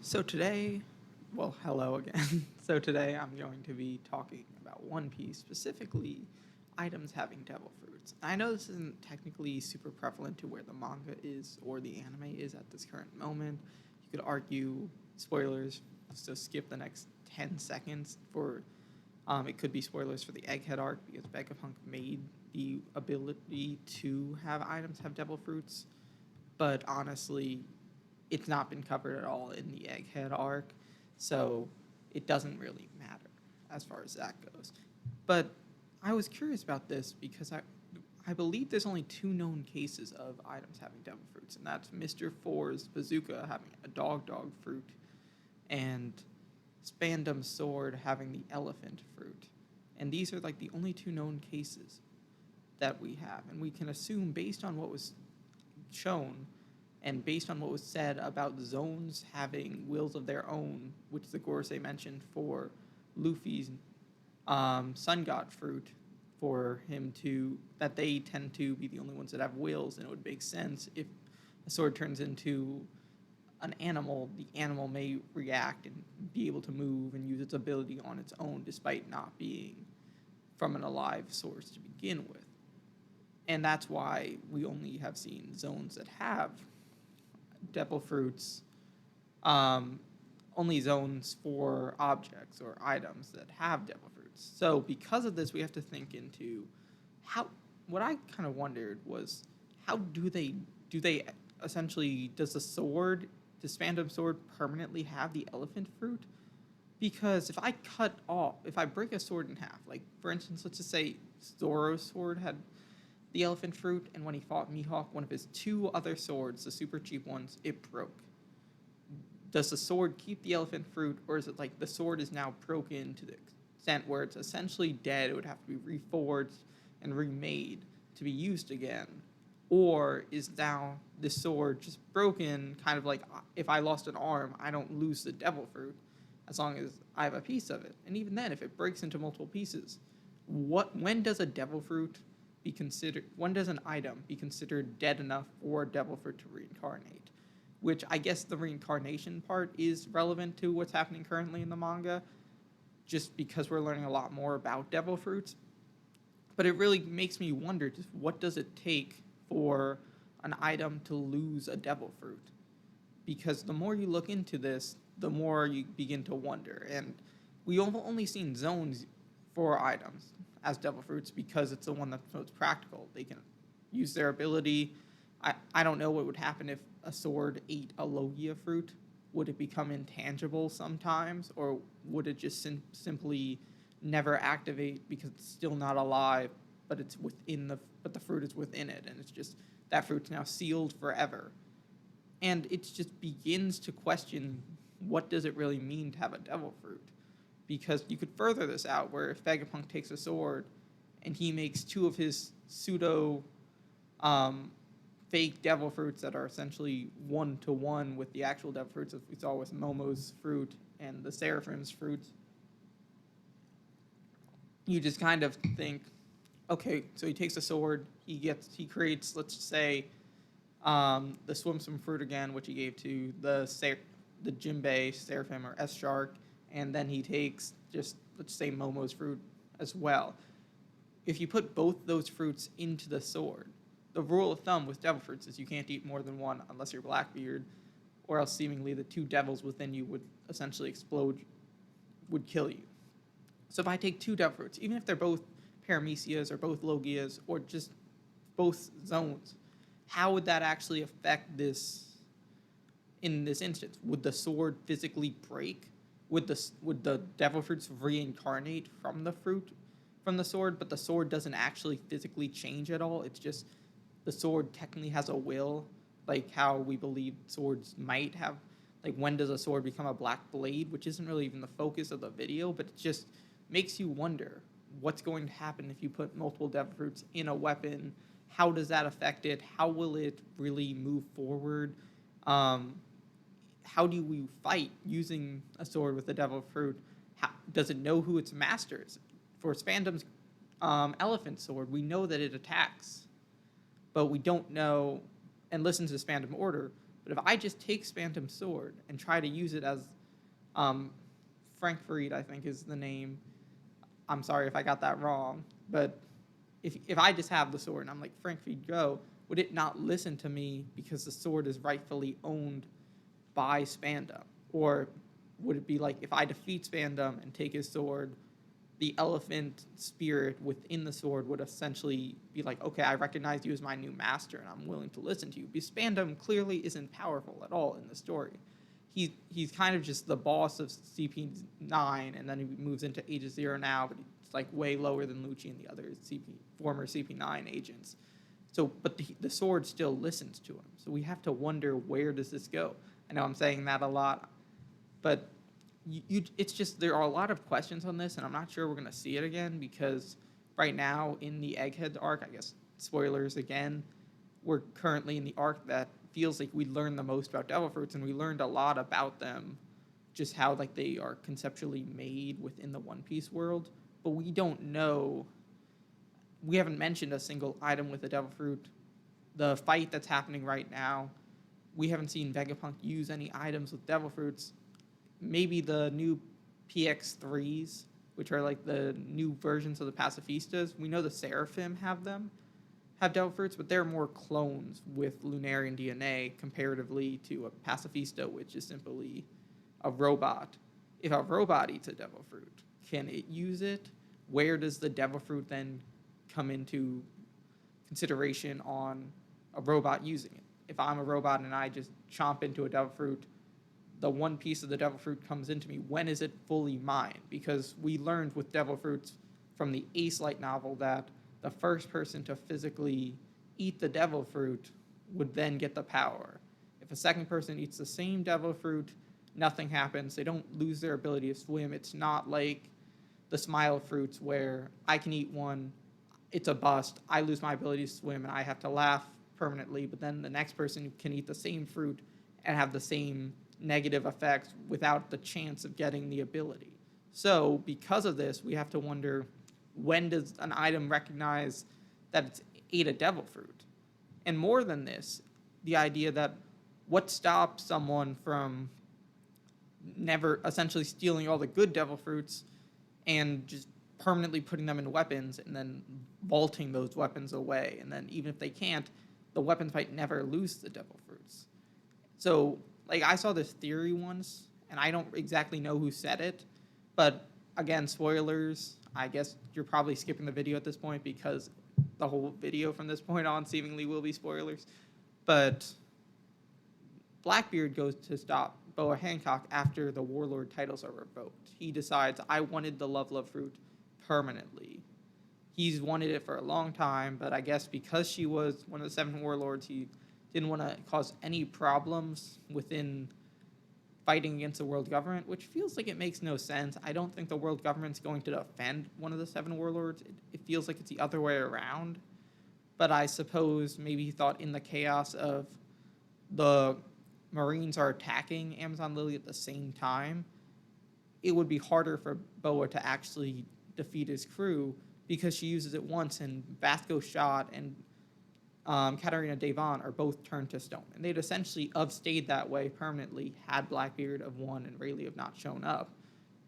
So today, well, hello again. So today I'm going to be talking about One Piece, specifically items having devil fruits. I know this isn't technically super prevalent to where the manga is or the anime is at this current moment. You could argue, spoilers, so skip the next 10 seconds for, it could be spoilers for the Egghead arc because Vegapunk made the ability to have items have devil fruits, but honestly, it's not been covered at all in the Egghead arc, so it doesn't really matter as far as that goes. But I was curious about this because I believe there's only two known cases of items having devil fruits, and that's Mr. Four's bazooka having a dog fruit, and Spandam's sword having the elephant fruit. And these are like the only two known cases that we have, and we can assume based on what was shown and based on what was said about zones having wills of their own, which the Gorosei mentioned for Luffy's Sun God fruit, for him to that they tend to be the only ones that have wills, and it would make sense if a sword turns into an animal, the animal may react and be able to move and use its ability on its own, despite not being from an alive source to begin with. And that's why we only have seen zones that have devil fruits, um, only zones for objects or items that have devil fruits. So because of this, we have to think into how. What I kind of wondered was how do they essentially does the sword, does Phantom Sword permanently have the elephant fruit? Because if I break a sword in half, like for instance, let's just say Zoro's sword had the elephant fruit, and when he fought Mihawk, one of his two other swords, the super cheap ones, it broke. Does the sword keep the elephant fruit, or is it like the sword is now broken to the extent where it's essentially dead? It would have to be reforged and remade to be used again. Or is now the sword just broken, kind of like if I lost an arm, I don't lose the devil fruit as long as I have a piece of it. And even then, if it breaks into multiple pieces, when does a devil fruit be considered? When does an item be considered dead enough for a devil fruit to reincarnate? Which I guess the reincarnation part is relevant to what's happening currently in the manga, just because we're learning a lot more about devil fruits. But it really makes me wonder, just what does it take for an item to lose a devil fruit? Because the more you look into this, the more you begin to wonder. And we've only seen zones for items as devil fruits because it's the one that's most practical. They can use their ability. I don't know what would happen if a sword ate a Logia fruit. Would it become intangible sometimes, or would it just simply never activate because it's still not alive, but the fruit is within it, and it's just that fruit's now sealed forever. And it just begins to question, what does it really mean to have a devil fruit? Because you could further this out where if Vegapunk takes a sword and he makes two of his pseudo um, fake devil fruits that are essentially one to one with the actual devil fruits, as we saw with Momo's fruit and the Seraphim's fruit, you just kind of think, okay, so he takes a sword, he creates, let's say, the Swim Swim fruit again, which he gave to the Jinbei, Seraphim, or S Shark, and then he takes just, let's say, Momo's fruit as well. If you put both those fruits into the sword, the rule of thumb with devil fruits is you can't eat more than one unless you're Blackbeard, or else seemingly the two devils within you would essentially explode, would kill you. So if I take two devil fruits, even if they're both Paramecias or both Logias or just both zones, how would that actually affect this in this instance? Would the sword physically break? Would the devil fruits reincarnate from the sword, but the sword doesn't actually physically change at all? It's just the sword technically has a will, like how we believe swords might have. Like, when does a sword become a black blade, which isn't really even the focus of the video, but it just makes you wonder what's going to happen if you put multiple devil fruits in a weapon. How does that affect it? How will it really move forward? Um, how do we fight using a sword with a devil fruit? Does it know who its master is? For Spandam's elephant sword, we know that it attacks, but we don't know, and listens to Spandam order, But if I just take Phantom's sword and try to use it as Frank Farid, I think is the name. I'm sorry if I got that wrong, but if I just have the sword and I'm like, Frank Farid, go, would it not listen to me because the sword is rightfully owned by Spandam? Or would it be like if I defeat Spandam and take his sword, the elephant spirit within the sword would essentially be like, okay, I recognize you as my new master and I'm willing to listen to you. Because Spandam clearly isn't powerful at all in the story. He's kind of just the boss of CP9, and then he moves into Age of Zero now, but he's like way lower than Lucci and the other former CP9 agents. So, but the sword still listens to him. So we have to wonder, where does this go? I know I'm saying that a lot, but it's just, there are a lot of questions on this, and I'm not sure we're going to see it again, because right now in the Egghead arc, I guess, spoilers again, we're currently in the arc that feels like we learned the most about devil fruits, and we learned a lot about them, just how like they are conceptually made within the One Piece world, but we don't know. We haven't mentioned a single item with a devil fruit. The fight that's happening right now, we haven't seen Vegapunk use any items with devil fruits. Maybe the new PX3s, which are like the new versions of the Pacifistas. We know the Seraphim have devil fruits, but they're more clones with Lunarian DNA comparatively to a Pacifista, which is simply a robot. If a robot eats a devil fruit, can it use it? Where does the devil fruit then come into consideration on a robot using it? If I'm a robot and I just chomp into a devil fruit, the one piece of the devil fruit comes into me. When is it fully mine? Because we learned with devil fruits from the Ace Light novel that the first person to physically eat the devil fruit would then get the power. If a second person eats the same devil fruit, nothing happens. They don't lose their ability to swim. It's not like the smile fruits where I can eat one, it's a bust, I lose my ability to swim, and I have to laugh permanently, but then the next person can eat the same fruit and have the same negative effects without the chance of getting the ability. So because of this, we have to wonder, when does an item recognize that it's ate a devil fruit? And more than this, the idea that what stops someone from never essentially stealing all the good devil fruits and just permanently putting them in weapons and then vaulting those weapons away. And then even if they can't, the weapons might never lose the devil fruits. So, like, I saw this theory once, and I don't exactly know who said it, but again, spoilers. I guess you're probably skipping the video at this point because the whole video from this point on seemingly will be spoilers. But Blackbeard goes to stop Boa Hancock after the Warlord titles are revoked. He decides, I wanted the Love fruit permanently. He's wanted it for a long time, but I guess because she was one of the 7 Warlords, he didn't want to cause any problems within fighting against the world government, which feels like it makes no sense. I don't think the world government's going to defend one of the 7 warlords. It feels like it's the other way around. But I suppose maybe he thought in the chaos of the Marines are attacking Amazon Lily at the same time, it would be harder for Boa to actually defeat his crew because she uses it once, and Vasco Shot and Katarina Devon are both turned to stone. And they'd essentially have stayed that way permanently had Blackbeard have won and Rayleigh have not shown up.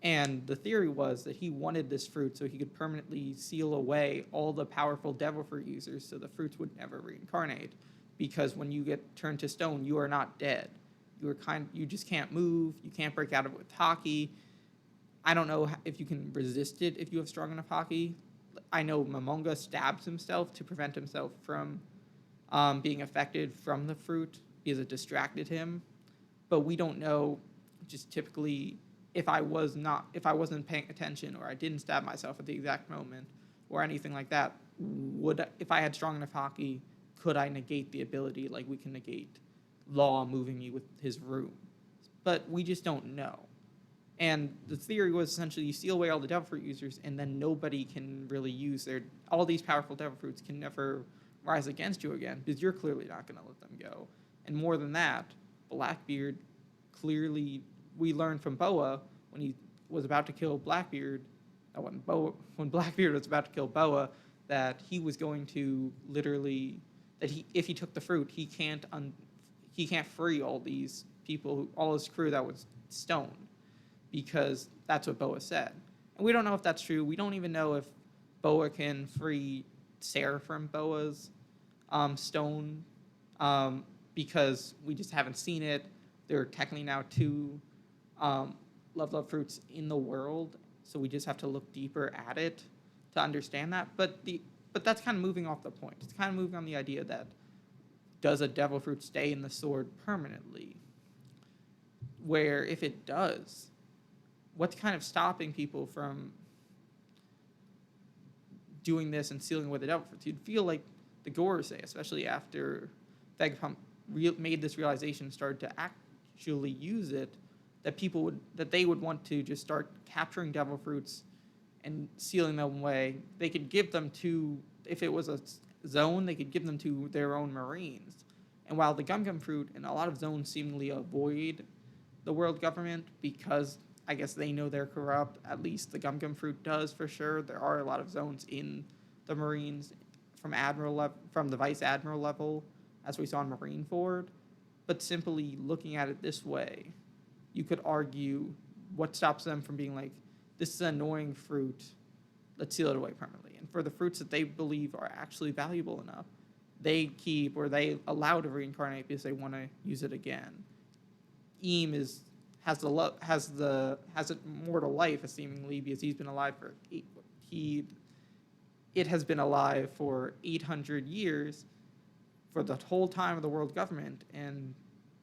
And the theory was that he wanted this fruit so he could permanently seal away all the powerful devil fruit users so the fruits would never reincarnate. Because when you get turned to stone, you are not dead. You just can't move, you can't break out of it with Haki. I don't know if you can resist it if you have strong enough Haki. I know Momonga stabs himself to prevent himself from being affected from the fruit because it distracted him. But we don't know, just typically, if I wasn't paying attention or I didn't stab myself at the exact moment or anything like that, if I had strong enough Haki, could I negate the ability like we can negate Law moving me with his rune? But we just don't know. And the theory was essentially you seal away all the devil fruit users and then nobody can really use all these powerful devil fruits can never rise against you again because you're clearly not going to let them go. And more than that, Blackbeard clearly, we learned from Boa when he was about to kill Blackbeard, when Blackbeard was about to kill Boa, that he was going to literally, if he took the fruit, he he can't free all these people, all his crew that was stoned, because that's what Boa said. And we don't know if that's true. We don't even know if Boa can free Sarah from Boa's stone, because we just haven't seen it. There are technically now two love fruits in the world, so we just have to look deeper at it to understand that. But that's kind of moving off the point. It's kind of moving on the idea that, does a devil fruit stay in the sword permanently? Where if it does, what's kind of stopping people from doing this and sealing away the devil fruits? You'd feel like the Gorosei, especially after Vegapunk made this realization, started to actually use it, that they would want to just start capturing devil fruits and sealing them away. They could give them to, if it was a zone, they could give them to their own Marines. And while the Gum fruit and a lot of zones seemingly avoid the world government because I guess they know they're corrupt, at least the Gum fruit does for sure. There are a lot of zones in the Marines from the Vice Admiral level, as we saw in Marineford. But simply looking at it this way, you could argue what stops them from being like, this is an annoying fruit, let's seal it away permanently. And for the fruits that they believe are actually valuable enough, they keep, or they allow to reincarnate because they want to use it again. Eam has immortal life, seemingly, because he's been alive for it has been alive for 800 years, for the whole time of the world government, and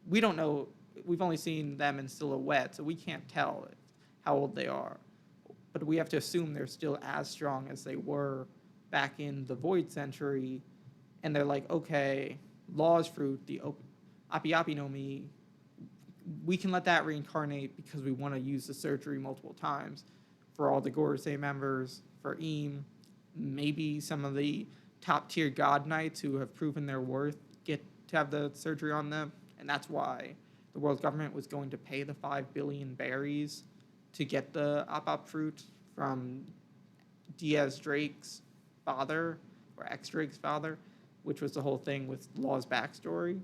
we don't know. We've only seen them in silhouette, so we can't tell how old they are. But we have to assume they're still as strong as they were back in the Void Century, and they're like, okay, Law's fruit, the Api Api no Mi, we can let that reincarnate because we want to use the surgery multiple times for all the Gorosei members, for Eam, maybe some of the top-tier God Knights who have proven their worth get to have the surgery on them, and that's why the world government was going to pay the 5 billion berries to get the Op fruit from Diaz Drake's father, or ex-Drake's father, which was the whole thing with Law's backstory.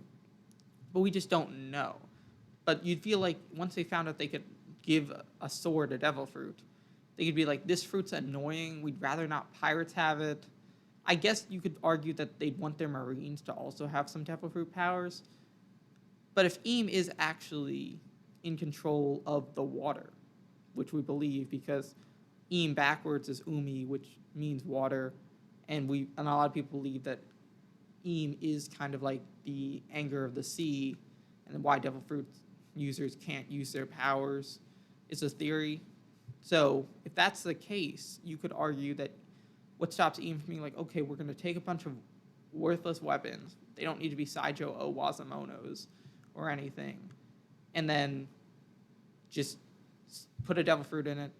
But we just don't know. But you'd feel like once they found out they could give a sword a devil fruit, they could be like, this fruit's annoying, we'd rather not pirates have it. I guess you could argue that they'd want their Marines to also have some devil fruit powers. But if Eam is actually in control of the water, which we believe, because Eam backwards is Umi, which means water, and a lot of people believe that Eam is kind of like the anger of the sea, and why devil fruit users can't use their powers is a theory. So if that's the case, you could argue that what stops Eam from being like, okay, we're going to take a bunch of worthless weapons, they don't need to be Saijo O Wazamonos or anything, and then just put a devil fruit in it,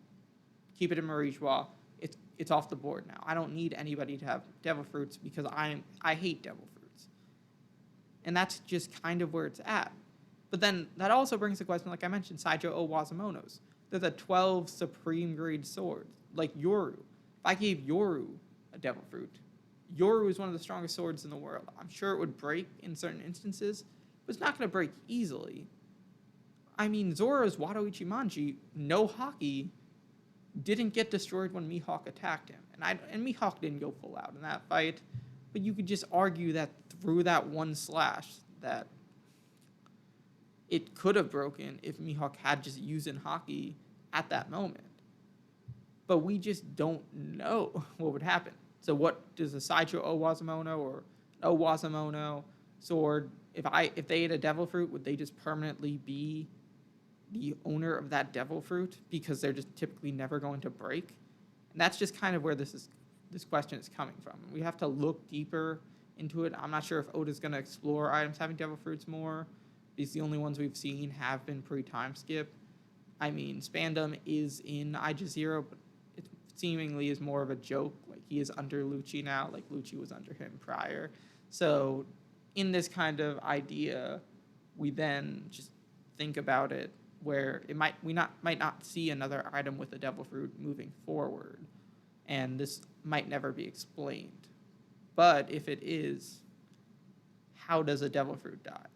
keep it in Marichua, it's off the board now. I don't need anybody to have devil fruits because I hate devil fruits. And that's just kind of where it's at. But then that also brings the question, like I mentioned, Saijo O Wazamonos. They're the 12 supreme grade swords, like Yoru. If I gave Yoru a devil fruit, Yoru is one of the strongest swords in the world. I'm sure it would break in certain instances, but it's not going to break easily. I mean, Zoro's Wado Ichimonji, no Haki, didn't get destroyed when Mihawk attacked him. And Mihawk didn't go full out in that fight, but you could just argue that through that one slash, that it could have broken if Mihawk had just used in Haki at that moment. But we just don't know what would happen. So what does a Saijo O Wazamono or O Wazamono sword, if they ate a devil fruit, would they just permanently be the owner of that devil fruit because they're just typically never going to break? And that's just kind of where this question is coming from. We have to look deeper into it. I'm not sure if Oda's going to explore items having devil fruits more, because the only ones we've seen have been pre-time skip. I mean, Spandam is in Aijazero, but it seemingly is more of a joke. Like, he is under Lucci now, like Lucci was under him prior. So in this kind of idea, we then just think about it where it might not see another item with a devil fruit moving forward, and this might never be explained. But if it is, how does a devil fruit die?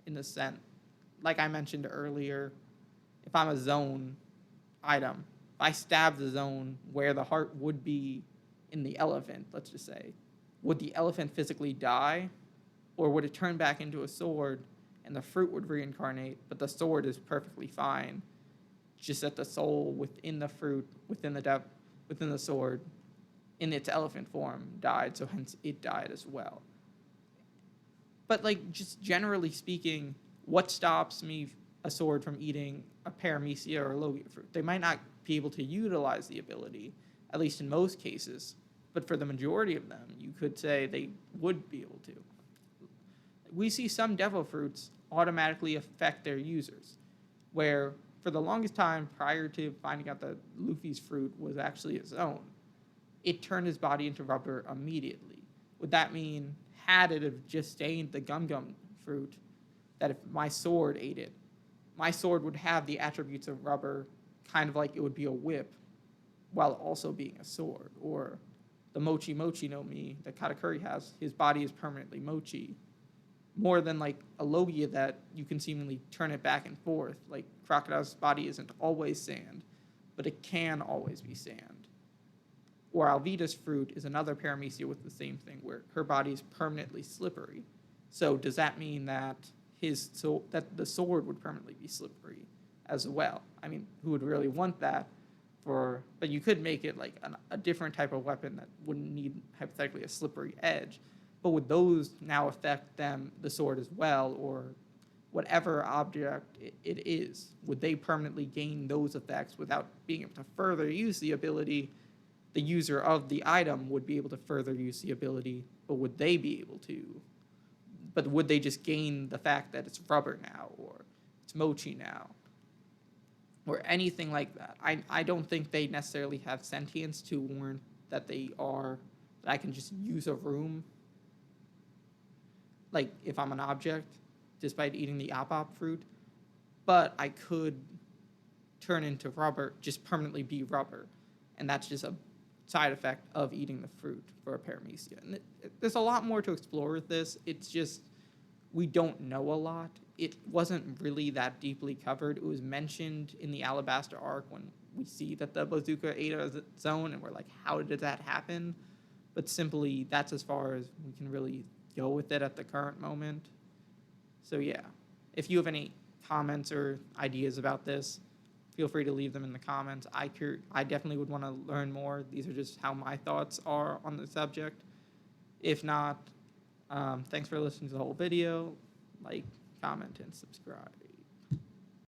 in the sense, like I mentioned earlier, if I'm a zone item, if I stab the zone where the heart would be in the elephant, let's just say, would the elephant physically die, or would it turn back into a sword and the fruit would reincarnate, but the sword is perfectly fine, just that the soul within the fruit, within the sword, in its elephant form, died, so hence it died as well. But like just generally speaking, what stops a sword from eating a paramecia or a logia fruit? They might not be able to utilize the ability, at least in most cases, but for the majority of them, you could say they would be able to. We see some devil fruits automatically affect their users, where for the longest time prior to finding out that Luffy's fruit was actually his own, it turned his body into rubber immediately. Would that mean, had it have just stained the Gum Gum fruit, that if my sword ate it, my sword would have the attributes of rubber, kind of like it would be a whip, while also being a sword? Or the Mochi Mochi no Mi that Katakuri has, his body is permanently mochi, more than like a logia that you can seemingly turn it back and forth. Like Crocodile's body isn't always sand, but it can always be sand. Or Alvida's fruit is another paramecia with the same thing, where her body is permanently slippery. So does that mean that that the sword would permanently be slippery as well? I mean, who would really want that? But you could make it like a different type of weapon that wouldn't need hypothetically a slippery edge. But would those now affect the sword as well, or whatever object it is? Would they permanently gain those effects without being able to further use the ability? The user of the item would be able to further use the ability, but would they be able to? But would they just gain the fact that it's rubber now, or it's mochi now, or anything like that? I don't think they necessarily have sentience to warrant that that I can just use a room, like if I'm an object, despite eating the Op fruit, but I could turn into rubber, just permanently be rubber, and that's just a side effect of eating the fruit for a paramecia. And there's a lot more to explore with this. It's just we don't know a lot. It wasn't really that deeply covered. It was mentioned in the Alabasta arc when we see that the bazooka ate its own, and we're like, how did that happen? But simply, that's as far as we can really go with it at the current moment. So yeah, if you have any comments or ideas about this, feel free to leave them in the comments. I definitely would want to learn more. These are just how my thoughts are on the subject. If not, thanks for listening to the whole video. Like, comment, and subscribe.